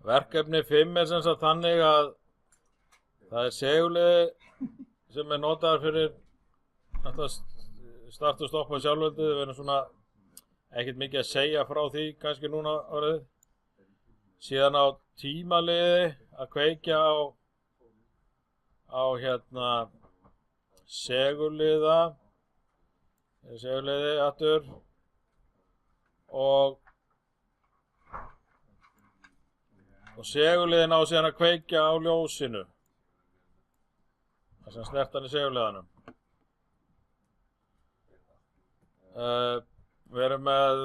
Verkefni 5 sem sagt þannig að það segulið sem notaður fyrir start og stoppa sjálfveldið. Við erum svona ekkert mikið að segja frá því kannski núna árið. Síðan á tímaliði að kveikja á seguliði aftur og seguliðin á síðan að kveikja á ljósinu það sem snert hann í seguliðanum. Við erum með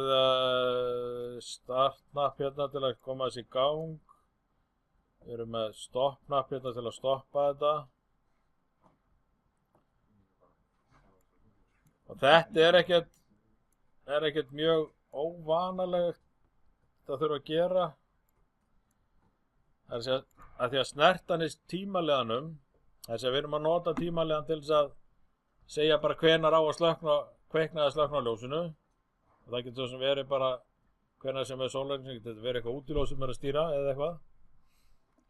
startknapp hérna til að koma þessi í gang. Við erum með stoppknapp hérna til að stoppa þetta. Og þetta er ekkert mjög óvanalegt að þurfa að gera. Það er að því að snerta hann í tímaleganum, þess að við erum að nota tímalegan til þess að segja bara hvenar á að kveikna eða slökkna á ljósinu. Og það getur svo sem verið bara hvenær sem er sólarhringsins, getur verið eitthvað útilós sem er að stýra eða eitthvað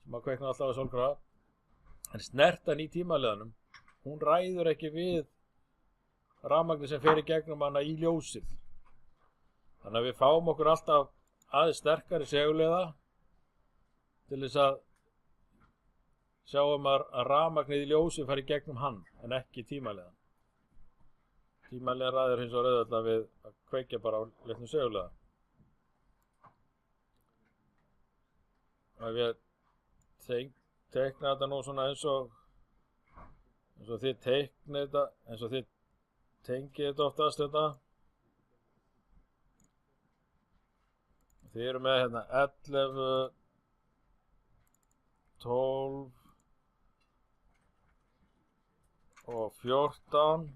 sem að kveikna alltaf að sólkrafa. En snertan í tímaleganum, hún ræður ekki við rafmagnið sem fer í gegnum hana í ljósið. Þannig að við fáum okkur alltaf aðeins sterkari seguliða til þess að sjáum að rafmagnið í ljósið fer í gegnum hann en ekki tímalegan. Tímalegan ræður hins og auðveldlega við að kveikja bara á litnum seguliða. Og við teikna þetta nú svona eins og þið teiknið þetta, eins og þið tengið þetta oftast þetta. Þið eru með hérna 11, 12 og 14.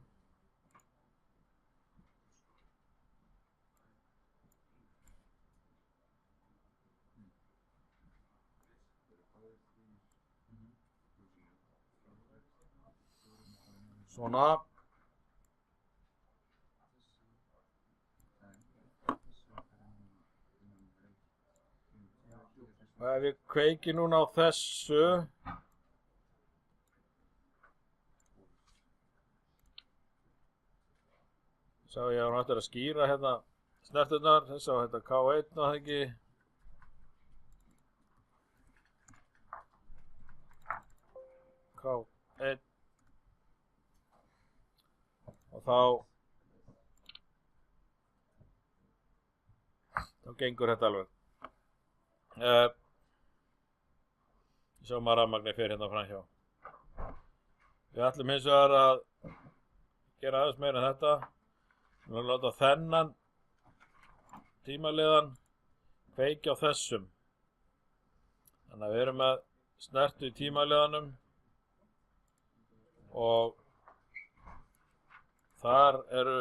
Svona. Og ef við kveikjum núna á þessu sá ég að hún ætti að skýra hérna snerturnar, þess að þetta K1 og það ekki K1 og þá gengur þetta alveg. Sjáum að rafmagnið fer hérna framhjá. Við ætlum hins vegar að gera aðeins meira en þetta. Við ætlum að láta þennan tímaliðan kveikja á þessum. Þannig að við erum með snertu í tímaliðanum og þar eru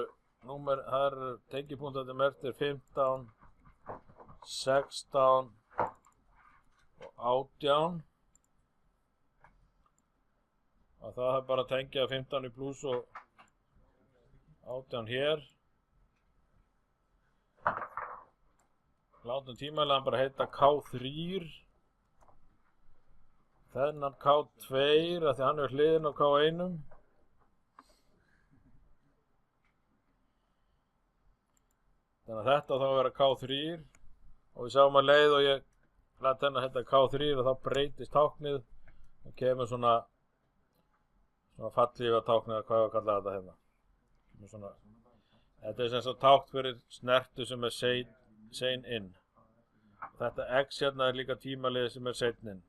tengipunktarnir merktir 15, 16 og 18. Og það er bara að tengja 15 í pluss og 18 hér. Látum tímalegan bara heita K3. Þennan K2 af því hann er hliðin á K1. Þannig að þetta þá vera K3 og við sjáum að leið og ég læt hennar heita K3 og þá breytist táknið og kemur svona fallífa táknið að hvað ég að kalla þetta hérna. Þetta er sem sagt tákn fyrir snertu sem er sein inn. Þetta X hérna er líka tímaliðið sem er sein inn.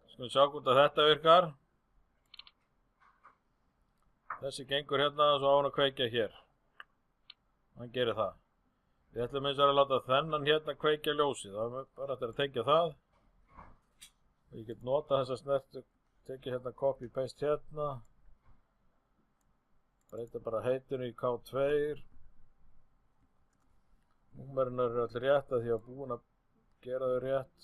Skulum sjá hvort að þetta virkar. Þessi gengur hérna og svo á hann að kveikja hér. Hann gerir það. Við ætlum eins og að láta þennan hérna kveikja ljósið. Það er bara eftir að tengja það. Og ég get nota þessa snertu, tekja hérna copy paste hérna. Breyta bara heitinu í K2. Númerinn eru allir rétt að því að búin að gera þau rétt.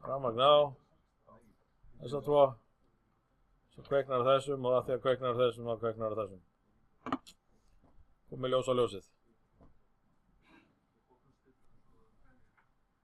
Rafmagn á. Þessa tvo. Svo kveiknar á þessum og að því að kveiknar á þessum þá kveiknar á þessum. Komið ljós á ljósið.